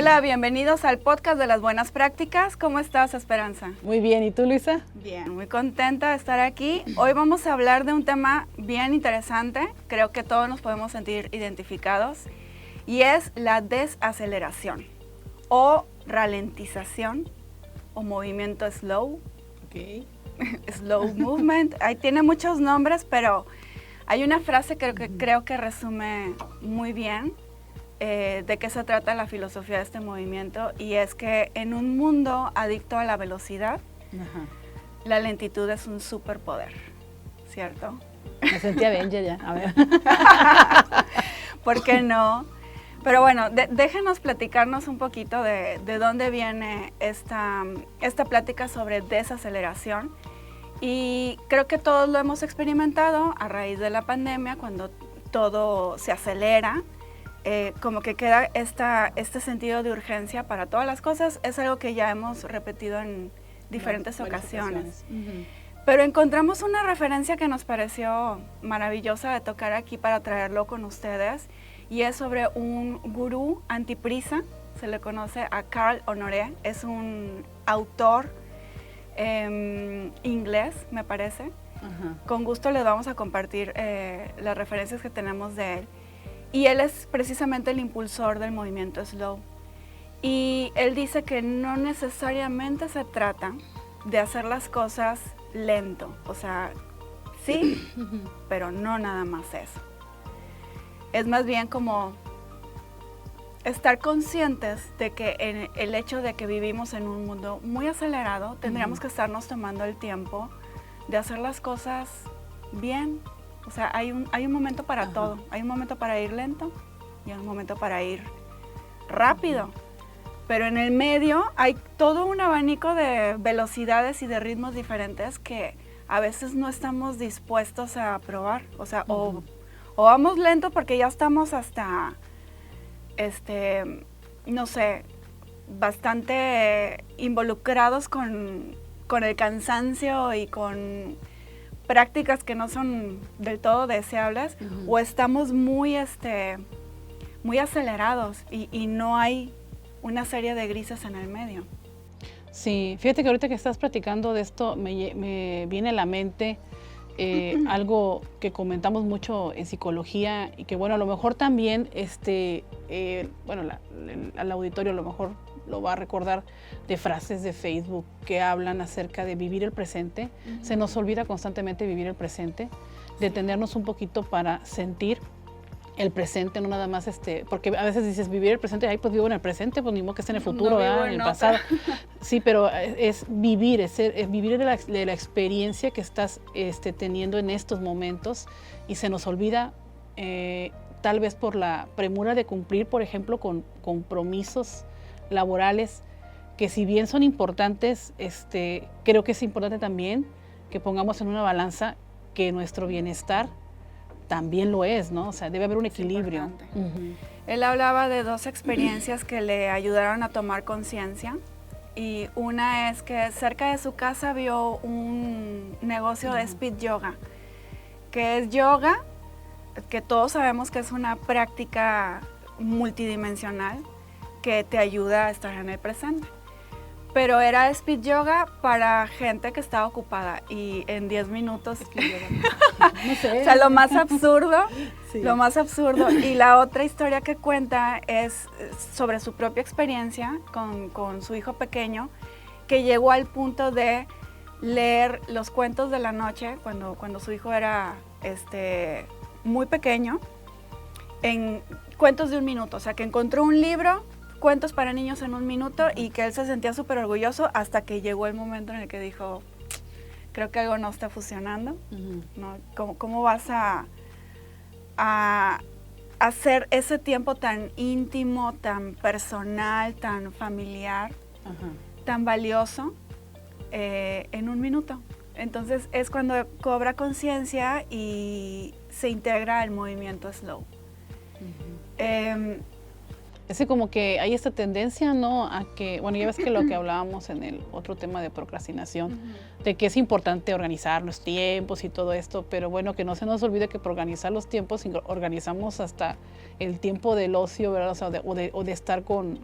Hola, bienvenidos al podcast de las buenas prácticas. ¿Cómo estás, Esperanza? Muy bien, ¿y tú, Luisa? Bien, muy contenta de estar aquí. Hoy vamos a hablar de un tema bien interesante, creo que todos nos podemos sentir identificados, y es la desaceleración o ralentización o movimiento slow. Okay. Slow movement, ahí tiene muchos nombres, pero hay una frase que creo que resume muy bien de qué se trata la filosofía de este movimiento, y es que en un mundo adicto a la velocidad, la lentitud es un superpoder, ¿cierto? Me sentí Avenger ya, a ver. ¿Por qué no? Pero bueno, déjenos platicarnos un poquito de dónde viene esta plática sobre desaceleración. Y creo que todos lo hemos experimentado a raíz de la pandemia, cuando todo se acelera, como que queda este sentido de urgencia para todas las cosas. Es algo que ya hemos repetido en diferentes ocasiones. Pero encontramos una referencia que nos pareció maravillosa de tocar aquí para traerlo con ustedes, y es sobre un gurú antiprisa. Se le conoce a Carl Honoré, es un autor inglés, me parece. Con gusto les vamos a compartir las referencias que tenemos de él. Y él es precisamente el impulsor del movimiento slow. Y él dice que no necesariamente se trata de hacer las cosas lento. O sea, sí, pero no nada más eso. Es más bien como estar conscientes de que en el hecho de que vivimos en un mundo muy acelerado, tendríamos que estarnos tomando el tiempo de hacer las cosas bien. O sea, hay un momento para todo. Hay un momento para ir lento y hay un momento para ir rápido. Pero en el medio hay todo un abanico de velocidades y de ritmos diferentes que a veces no estamos dispuestos a probar. O sea, o vamos lento porque ya estamos hasta, no sé, bastante involucrados con el cansancio y con prácticas que no son del todo deseables, o estamos muy acelerados y no hay una serie de grises en el medio. Sí, fíjate que ahorita que estás platicando de esto me viene a la mente algo que comentamos mucho en psicología, y que bueno, a lo mejor también al auditorio a lo mejor lo va a recordar, de frases de Facebook que hablan acerca de vivir el presente. Se nos olvida constantemente vivir el presente, detenernos un poquito para sentir el presente, no nada más porque a veces dices vivir el presente, ay, pues vivo en el presente, pues ni modo que esté en el futuro, no en el pasado. Sí, pero es vivir, es vivir de la experiencia que estás teniendo en estos momentos, y se nos olvida tal vez por la premura de cumplir, por ejemplo, con compromisos laborales, que si bien son importantes, creo que es importante también que pongamos en una balanza que nuestro bienestar también lo es, ¿no? O sea, debe haber un equilibrio. Él hablaba de dos experiencias que le ayudaron a tomar conciencia, y una es que cerca de su casa vio un negocio de speed yoga, que es yoga, que todos sabemos que es una práctica multidimensional que te ayuda a estar en el presente. Pero era speed yoga para gente que estaba ocupada, y en 10 minutos, no sé. O sea, lo más absurdo, sí. Lo más absurdo. Y la otra historia que cuenta es sobre su propia experiencia con su hijo pequeño, que llegó al punto de leer los cuentos de la noche cuando su hijo era muy pequeño, en cuentos de 1 minuto. O sea, que encontró un libro, cuentos para niños en 1 minuto, y que él se sentía súper orgulloso, hasta que llegó el momento en el que dijo, creo que algo no está funcionando, ¿no? ¿Cómo vas a hacer ese tiempo tan íntimo, tan personal, tan familiar, tan valioso, en 1 minuto? Entonces es cuando cobra conciencia y se integra al movimiento slow. Ese como que hay esta tendencia, ¿no? A que, bueno, ya ves que lo que hablábamos en el otro tema de procrastinación, de que es importante organizar los tiempos y todo esto, pero bueno, que no se nos olvide que por organizar los tiempos organizamos hasta el tiempo del ocio, ¿verdad? O sea, o de estar con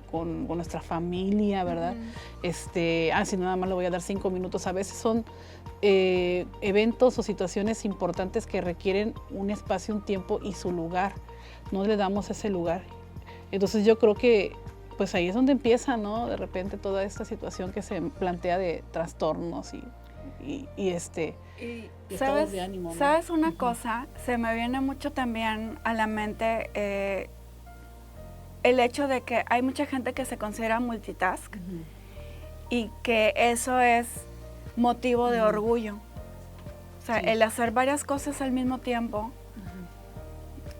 nuestra familia, ¿verdad? Si nada más le voy a dar 5 minutos. A veces son eventos o situaciones importantes que requieren un espacio, un tiempo y su lugar. No le damos ese lugar. Entonces yo creo que pues ahí es donde empieza, ¿no? De repente toda esta situación que se plantea de trastornos y ¿sabes, de ánimo, ¿no? ¿Sabes una cosa? Se me viene mucho también a la mente el hecho de que hay mucha gente que se considera multitask y que eso es motivo de orgullo. O sea, el hacer varias cosas al mismo tiempo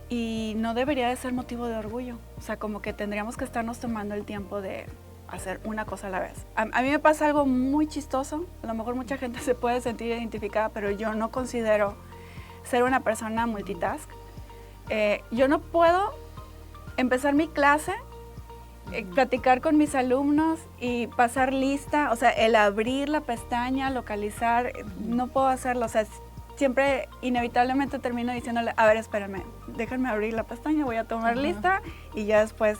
y no debería de ser motivo de orgullo. O sea, como que tendríamos que estarnos tomando el tiempo de hacer una cosa a la vez. A mí me pasa algo muy chistoso. A lo mejor mucha gente se puede sentir identificada, pero yo no considero ser una persona multitask. Yo no puedo empezar mi clase, platicar con mis alumnos y pasar lista. O sea, el abrir la pestaña, localizar, no puedo hacerlo. O sea, siempre inevitablemente termino diciéndole, a ver, espérame, déjenme abrir la pestaña, voy a tomar lista y ya después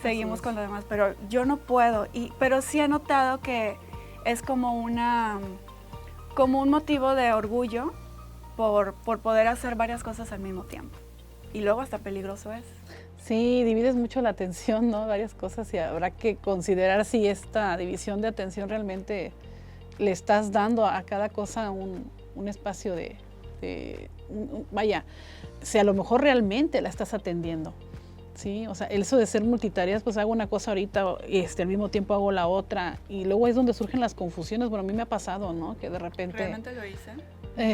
seguimos con lo demás. Pero yo no puedo, pero sí he notado que es como un motivo de orgullo por poder hacer varias cosas al mismo tiempo. Y luego hasta peligroso es. Sí, divides mucho la atención, ¿no? Varias cosas y habrá que considerar si esta división de atención realmente le estás dando a cada cosa un espacio vaya, si a lo mejor realmente la estás atendiendo, ¿sí? O sea, eso de ser multitareas, pues hago una cosa ahorita y al mismo tiempo hago la otra y luego es donde surgen las confusiones. Bueno, a mí me ha pasado, ¿no? Que de repente... ¿Realmente lo hice?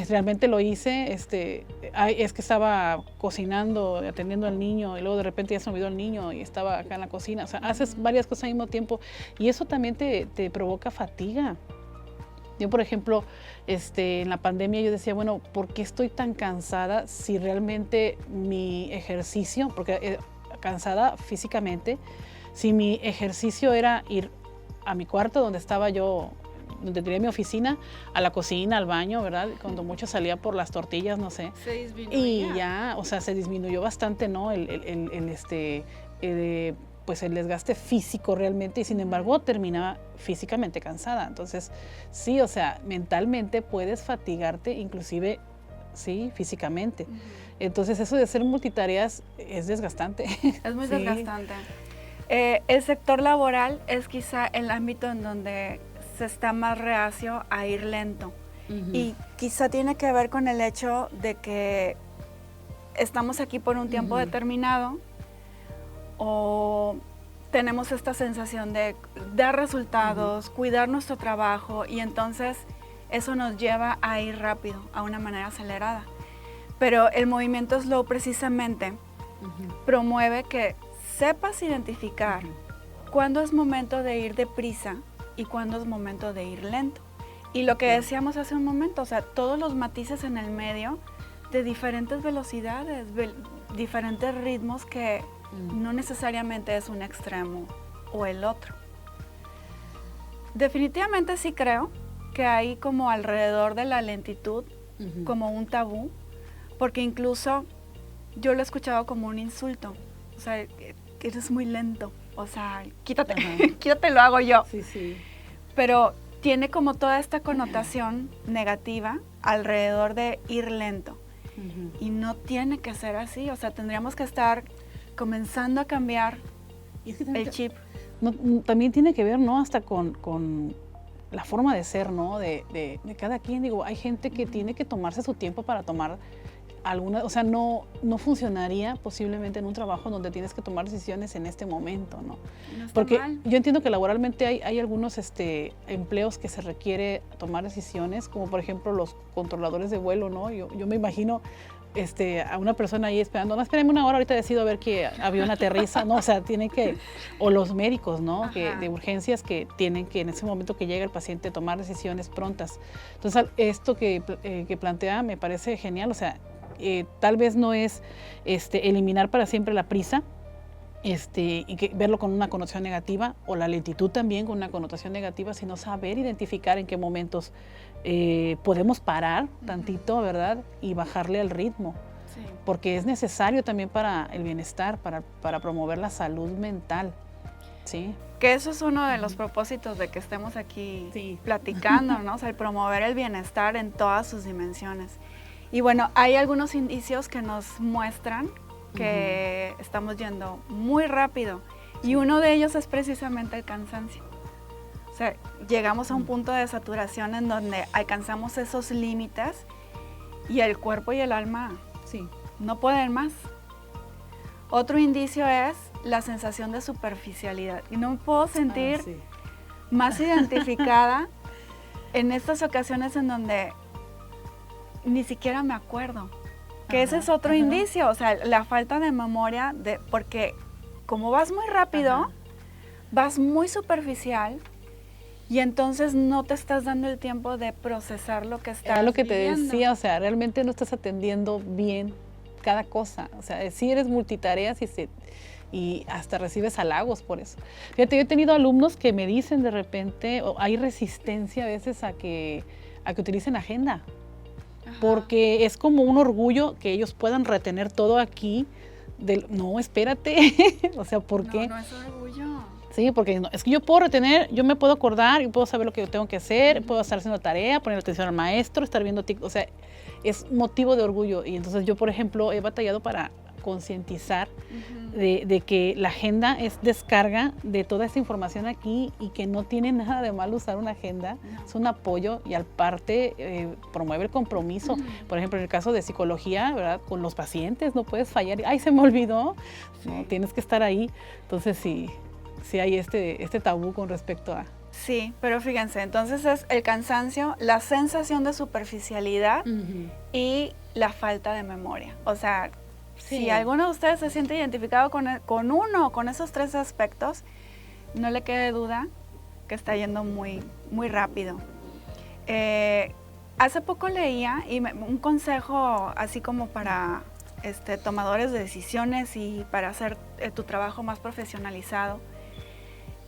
Realmente lo hice, es que estaba cocinando, atendiendo al niño y luego de repente ya se me olvidó el niño y estaba acá en la cocina. O sea, haces varias cosas al mismo tiempo y eso también te provoca fatiga. Yo, por ejemplo, en la pandemia yo decía, bueno, ¿por qué estoy tan cansada si realmente mi ejercicio, porque cansada físicamente, si mi ejercicio era ir a mi cuarto donde estaba yo, donde tenía mi oficina, a la cocina, al baño, ¿verdad? Cuando mucho salía por las tortillas, no sé. Se disminuía. Y ya, o sea, se disminuyó bastante, ¿no? Pues el desgaste físico realmente y sin embargo terminaba físicamente cansada. Entonces, sí, o sea, mentalmente puedes fatigarte inclusive, sí, físicamente. Entonces, eso de ser multitareas es desgastante. Es muy desgastante. El sector laboral es quizá el ámbito en donde se está más reacio a ir lento. Y quizá tiene que ver con el hecho de que estamos aquí por un tiempo determinado o tenemos esta sensación de dar resultados, cuidar nuestro trabajo y entonces eso nos lleva a ir rápido, a una manera acelerada. Pero el movimiento slow precisamente promueve que sepas identificar cuándo es momento de ir deprisa y cuándo es momento de ir lento. Y lo que decíamos hace un momento, o sea, todos los matices en el medio de diferentes velocidades, diferentes ritmos que no necesariamente es un extremo o el otro. Definitivamente sí creo que hay como alrededor de la lentitud como un tabú, porque incluso yo lo he escuchado como un insulto, o sea, que eres muy lento, o sea, quítate, quítate, lo hago yo. Sí, sí. Pero tiene como toda esta connotación negativa alrededor de ir lento. Y no tiene que ser así, o sea, tendríamos que estar comenzando a cambiar el chip. No, también tiene que ver, ¿no? Hasta con la forma de ser, ¿no? De cada quien. Digo, hay gente que tiene que tomarse su tiempo para tomar alguna, o sea, no funcionaría posiblemente en un trabajo donde tienes que tomar decisiones en este momento, ¿no? No está Porque mal. yo entiendo que laboralmente hay algunos empleos que se requiere tomar decisiones, como por ejemplo los controladores de vuelo, ¿no? Yo me imagino a una persona ahí esperando, no, espérame una hora, ahorita decido a ver qué avión aterriza, ¿no? O sea, tiene que, o los médicos, ¿no? De urgencias que tienen que en ese momento que llega el paciente tomar decisiones prontas. Entonces, esto que plantea me parece genial, o sea, tal vez no es eliminar para siempre la prisa, y que verlo con una connotación negativa, o la lentitud también con una connotación negativa, sino saber identificar en qué momentos podemos parar tantito, ¿verdad? Y bajarle al ritmo, Sí. porque es necesario también para el bienestar, para promover la salud mental, ¿sí? Que eso es uno de los propósitos de que estemos aquí Sí. platicando, ¿no? O sea, el promover el bienestar en todas sus dimensiones. Y bueno, hay algunos indicios que nos muestran que estamos yendo muy rápido, y uno de ellos es precisamente el cansancio. O sea, llegamos a un punto de saturación en donde alcanzamos esos límites y el cuerpo y el alma Sí. no pueden más. Otro indicio es la sensación de superficialidad, y no me puedo sentir Sí. más identificada en estas ocasiones en donde ni siquiera me acuerdo. Que ese es otro indicio, o sea, la falta de memoria, porque como vas muy rápido, vas muy superficial, y entonces no te estás dando el tiempo de procesar lo que estás Era lo que te viviendo. decía, o sea, realmente no estás atendiendo bien cada cosa. O sea, sí eres multitareas y hasta recibes halagos por eso. Fíjate, yo he tenido alumnos que me dicen de repente, o hay resistencia a veces a que utilicen agenda, porque es como un orgullo que ellos puedan retener todo aquí. No, espérate, o sea, ¿por qué? No, no es orgullo. Sí, porque es que yo puedo retener, yo me puedo acordar, yo puedo saber lo que yo tengo que hacer, puedo estar haciendo tarea, poner atención al maestro, estar viendo TikTok, o sea, es motivo de orgullo. Y entonces yo, por ejemplo, he batallado para concientizar de que la agenda es descarga de toda esta información aquí, y que no tiene nada de malo usar una agenda, es un apoyo, y aparte promueve el compromiso. Por ejemplo, en el caso de psicología, ¿verdad? Con los pacientes no puedes fallar, ay, se me olvidó, no, tienes que estar ahí. Entonces sí hay este tabú con respecto a... Sí, pero fíjense, entonces es el cansancio, la sensación de superficialidad y la falta de memoria. O sea, si alguno de ustedes se siente identificado con esos tres aspectos, no le quede duda que está yendo muy, muy rápido. Hace poco leía un consejo así como para tomadores de decisiones y para hacer tu trabajo más profesionalizado,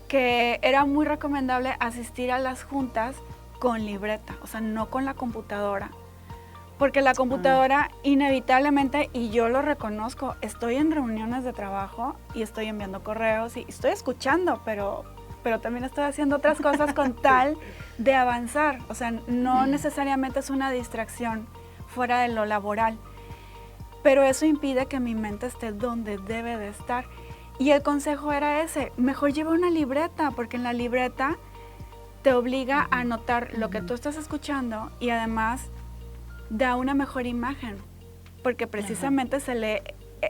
que era muy recomendable asistir a las juntas con libreta, o sea, no con la computadora. Porque la computadora inevitablemente, y yo lo reconozco, estoy en reuniones de trabajo y estoy enviando correos y estoy escuchando, pero también estoy haciendo otras cosas con tal de avanzar. O sea, no necesariamente es una distracción fuera de lo laboral, pero eso impide que mi mente esté donde debe de estar. Y el consejo era ese, mejor lleva una libreta, porque en la libreta te obliga a anotar lo que tú estás escuchando, y además da una mejor imagen, porque precisamente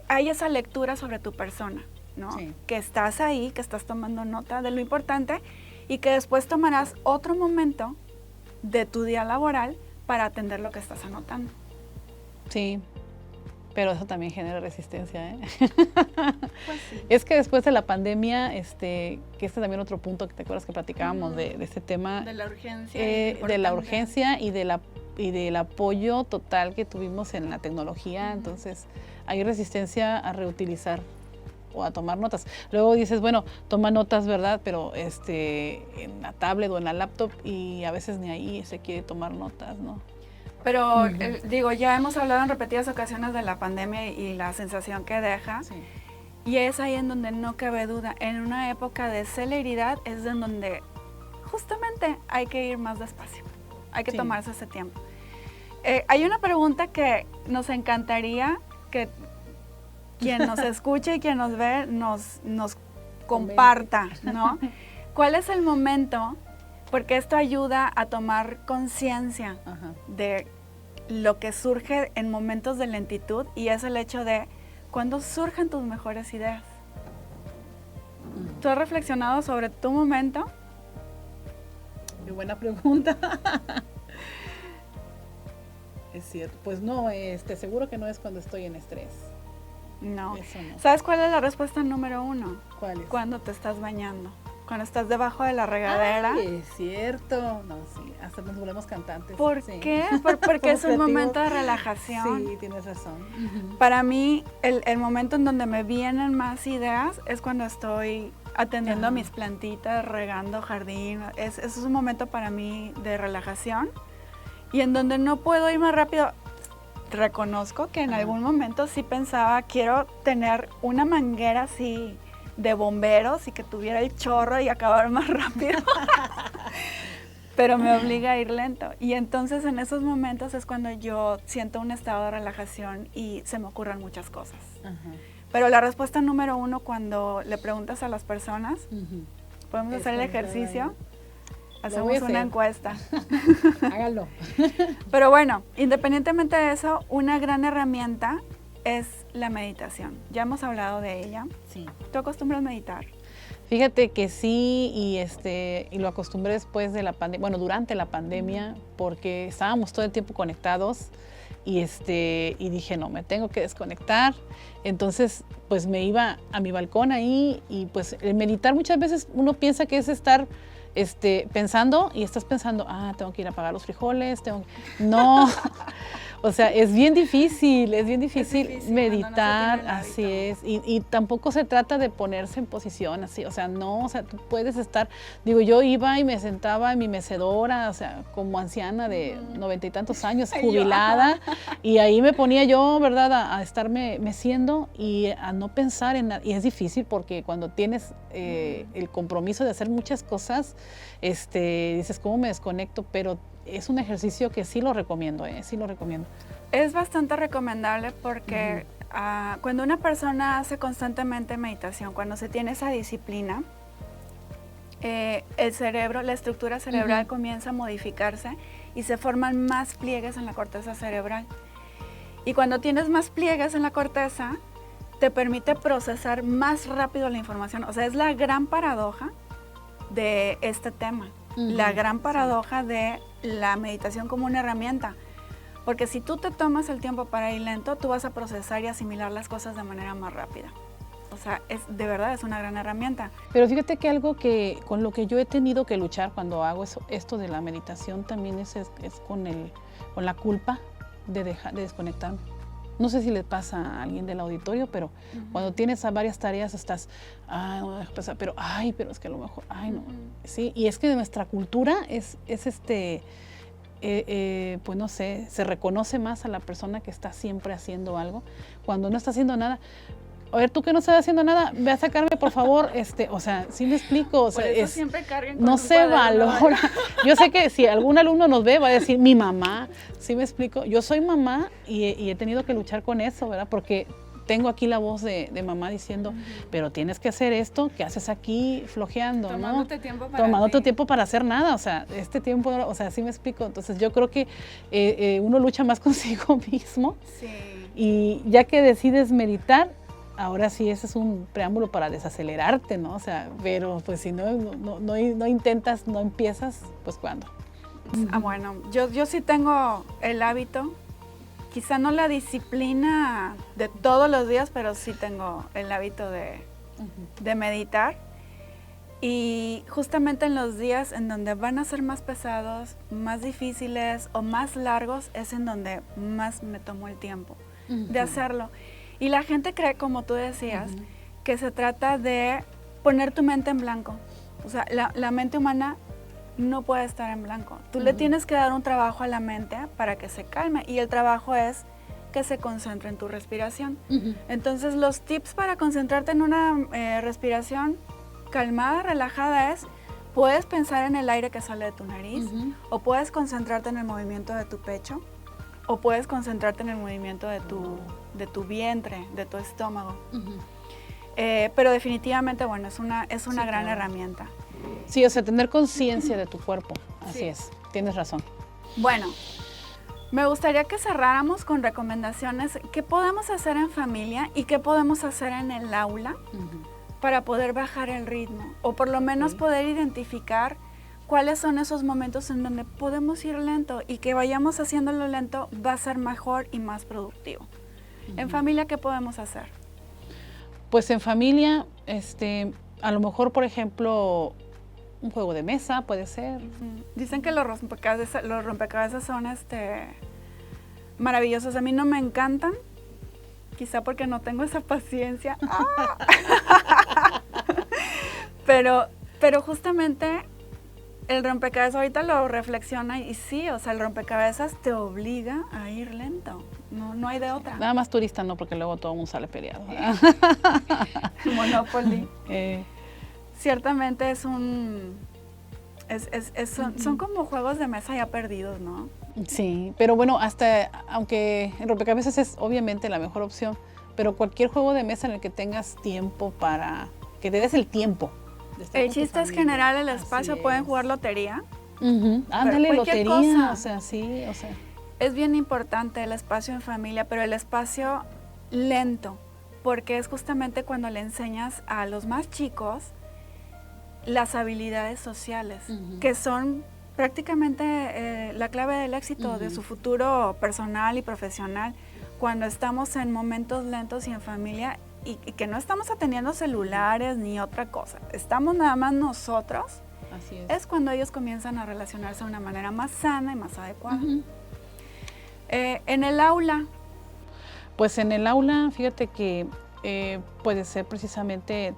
hay esa lectura sobre tu persona, ¿no? Sí. Que estás ahí, que estás tomando nota de lo importante, y que después tomarás otro momento de tu día laboral para atender lo que estás anotando. Sí. Pero eso también genera resistencia, ¿eh? Pues sí. Es que después de la pandemia, que también otro punto que te acuerdas que platicábamos de este tema. De la urgencia. De la urgencia y del apoyo total que tuvimos en la tecnología. Entonces, hay resistencia a reutilizar o a tomar notas. Luego dices, bueno, toma notas, ¿verdad? Pero en la tablet o en la laptop, y a veces ni ahí se quiere tomar notas, ¿no? Pero digo, ya hemos hablado en repetidas ocasiones de la pandemia y la sensación que deja. Sí. Y es ahí en donde no cabe duda. En una época de celeridad es en donde justamente hay que ir más despacio. Hay que tomarse ese tiempo. Hay una pregunta que nos encantaría que quien nos escuche y quien nos ve nos comparta, ¿no? ¿Cuál es el momento? Porque esto ayuda a tomar conciencia de lo que surge en momentos de lentitud, y es el hecho de cuándo surgen tus mejores ideas. ¿Tú has reflexionado sobre tu momento? Qué buena pregunta. Es cierto. Pues no, seguro que no es cuando estoy en estrés. No. ¿Sabes cuál es la respuesta número 1? ¿Cuál es? Cuando te estás bañando. cuando estás debajo de la regadera. Ay, es cierto. No, sí, hasta nos volvemos cantantes. ¿Por sí. qué? Porque es un momento de relajación. Sí, tienes razón. Para mí, el momento en donde me vienen más ideas es cuando estoy atendiendo a mis plantitas, regando jardín. Es un momento para mí de relajación y en donde no puedo ir más rápido. Reconozco que en algún momento sí pensaba, quiero tener una manguera así de bomberos y que tuviera el chorro y acabar más rápido. Pero me obliga a ir lento. Y entonces en esos momentos es cuando yo siento un estado de relajación y se me ocurren muchas cosas. Pero la respuesta número uno, cuando le preguntas a las personas, podemos hacer el ejercicio, hacemos una encuesta. Hágalo. Pero bueno, independientemente de eso, una gran herramienta es la meditación. Ya hemos hablado de ella. Sí. ¿Tú acostumbras a meditar? Fíjate que sí, y lo acostumbré después de la pandemia, bueno, durante la pandemia, porque estábamos todo el tiempo conectados y dije, no, me tengo que desconectar. Entonces, pues me iba a mi balcón ahí y pues el meditar muchas veces uno piensa que es estar pensando y estás pensando, tengo que ir a pagar los frijoles, no, o sea, es bien difícil meditar, así es, y tampoco se trata de ponerse en posición así, o sea, no, o sea, tú puedes estar, digo, yo iba y me sentaba en mi mecedora, o sea, como anciana de 90 y tantos años, jubilada, y ahí me ponía yo, ¿verdad?, a estarme meciendo y a no pensar en nada, y es difícil porque cuando tienes el compromiso de hacer muchas cosas, dices, ¿cómo me desconecto? Pero es un ejercicio que sí lo recomiendo, sí lo recomiendo. Es bastante recomendable porque cuando una persona hace constantemente meditación, cuando se tiene esa disciplina, el cerebro, la estructura cerebral comienza a modificarse y se forman más pliegues en la corteza cerebral. Y cuando tienes más pliegues en la corteza, te permite procesar más rápido la información. O sea, es la gran paradoja de este tema, la gran paradoja de la meditación como una herramienta. Porque si tú te tomas el tiempo para ir lento, tú vas a procesar y asimilar las cosas de manera más rápida. O sea, de verdad es una gran herramienta. Pero fíjate que algo que con lo que yo he tenido que luchar cuando hago esto de la meditación también es con la culpa de desconectarme. No sé si le pasa a alguien del auditorio, pero cuando tienes varias tareas estás, no dejo pasar, pero es que a lo mejor, no. Sí, y es que de nuestra cultura pues no sé, se reconoce más a la persona que está siempre haciendo algo. Cuando no está haciendo nada, a ver, tú que no estás haciendo nada, ve a sacarme, por favor, o sea, ¿sí me explico? O sea, por eso siempre carguen con no se valora. Yo sé que si algún alumno nos ve, va a decir, mi mamá, ¿sí me explico? Yo soy mamá y he tenido que luchar con eso, ¿verdad? Porque tengo aquí la voz de mamá diciendo, pero tienes que hacer esto, ¿qué haces aquí flojeando? Tomándote tiempo para Tomándote tiempo para hacer nada, o sea, tiempo, o sea, ¿sí me explico? Entonces yo creo que uno lucha más consigo mismo. Sí. Y ya que decides meditar, ahora sí, ese es un preámbulo para desacelerarte, ¿no? O sea, pero pues si no intentas, no empiezas, pues ¿cuándo? Bueno, yo sí tengo el hábito, quizá no la disciplina de todos los días, pero sí tengo el hábito de meditar. Y justamente en los días en donde van a ser más pesados, más difíciles o más largos, es en donde más me tomo el tiempo de hacerlo. Y la gente cree, como tú decías, que se trata de poner tu mente en blanco. O sea, la mente humana no puede estar en blanco. Tú le tienes que dar un trabajo a la mente para que se calme. Y el trabajo es que se concentre en tu respiración. Entonces, los tips para concentrarte en una respiración calmada, relajada es, puedes pensar en el aire que sale de tu nariz, o puedes concentrarte en el movimiento de tu pecho, o puedes concentrarte en el movimiento de tu vientre, de tu estómago. Pero definitivamente, bueno, es una gran herramienta. Sí, o sea, tener conciencia de tu cuerpo, así es, tienes razón. Bueno, me gustaría que cerráramos con recomendaciones. ¿Qué podemos hacer en familia y qué podemos hacer en el aula para poder bajar el ritmo? O por lo menos poder identificar cuáles son esos momentos en donde podemos ir lento y que vayamos haciéndolo lento va a ser mejor y más productivo. En familia, ¿qué podemos hacer? Pues en familia, A lo mejor, por ejemplo, un juego de mesa puede ser. Dicen que los rompecabezas son maravillosos. A mí no me encantan, quizá porque no tengo esa paciencia. Pero justamente el rompecabezas ahorita lo reflexiona y sí, o sea, el rompecabezas te obliga a ir lento. No hay de otra. Nada más turista no, porque luego todo el mundo sale peleado. Monopoly. Ciertamente son como juegos de mesa ya perdidos, ¿no? Sí, pero bueno, aunque el rompecabezas es obviamente la mejor opción, pero cualquier juego de mesa en el que tengas tiempo que te des el tiempo. El chiste es generar el espacio, pueden jugar lotería. Ándale, lotería, cosa. O sea, sí, o sea. Es bien importante el espacio en familia, pero el espacio lento, porque es justamente cuando le enseñas a los más chicos las habilidades sociales, que son prácticamente la clave del éxito de su futuro personal y profesional. Cuando estamos en momentos lentos y en familia y que no estamos atendiendo celulares ni otra cosa, estamos nada más nosotros, así es cuando ellos comienzan a relacionarse de una manera más sana y más adecuada. En el aula. Pues en el aula, fíjate que puede ser precisamente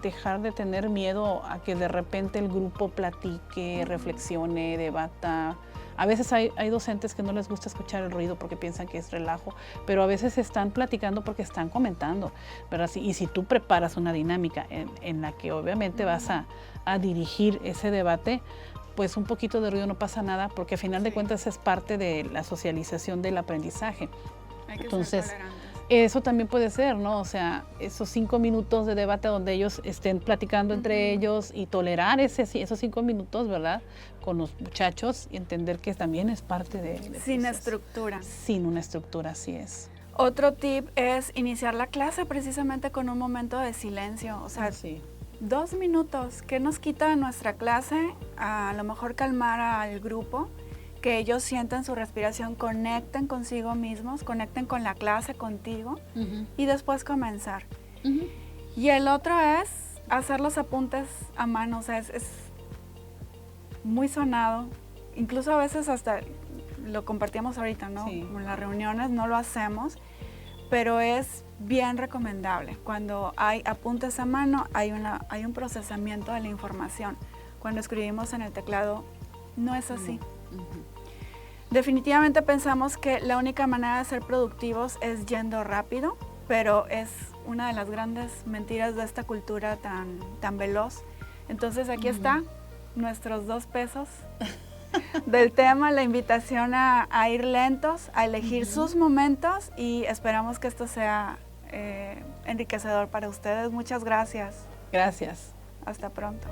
dejar de tener miedo a que de repente el grupo platique, reflexione, debata. A veces hay docentes que no les gusta escuchar el ruido porque piensan que es relajo, pero a veces están platicando porque están comentando, ¿verdad? Y si tú preparas una dinámica en la que obviamente vas a dirigir ese debate, pues un poquito de ruido no pasa nada, porque al final de cuentas es parte de la socialización del aprendizaje. Hay que Entonces, ser tolerantes. Eso también puede ser, ¿no? O sea, esos 5 minutos de debate donde ellos estén platicando entre ellos y tolerar esos 5 minutos, ¿verdad? Con los muchachos y entender que también es parte de sin estructura. Sin una estructura, así es. Otro tip es iniciar la clase precisamente con un momento de silencio, o sea, 2 minutos. ¿Qué nos quita de nuestra clase? A lo mejor calmar al grupo, que ellos sientan su respiración, conecten consigo mismos, conecten con la clase, contigo, y después comenzar. Y el otro es hacer los apuntes a mano, o sea, es muy sonado, incluso a veces hasta lo compartíamos ahorita, ¿no? Sí. Como en las reuniones no lo hacemos, pero es bien recomendable. Cuando hay apuntes a mano, hay un procesamiento de la información. Cuando escribimos en el teclado, no es así. Definitivamente pensamos que la única manera de ser productivos es yendo rápido, pero es una de las grandes mentiras de esta cultura tan veloz. Entonces aquí está nuestros 2 pesos del tema, la invitación a ir lentos, a elegir sus momentos, y esperamos que esto sea enriquecedor para ustedes. Muchas gracias. Gracias. Hasta pronto.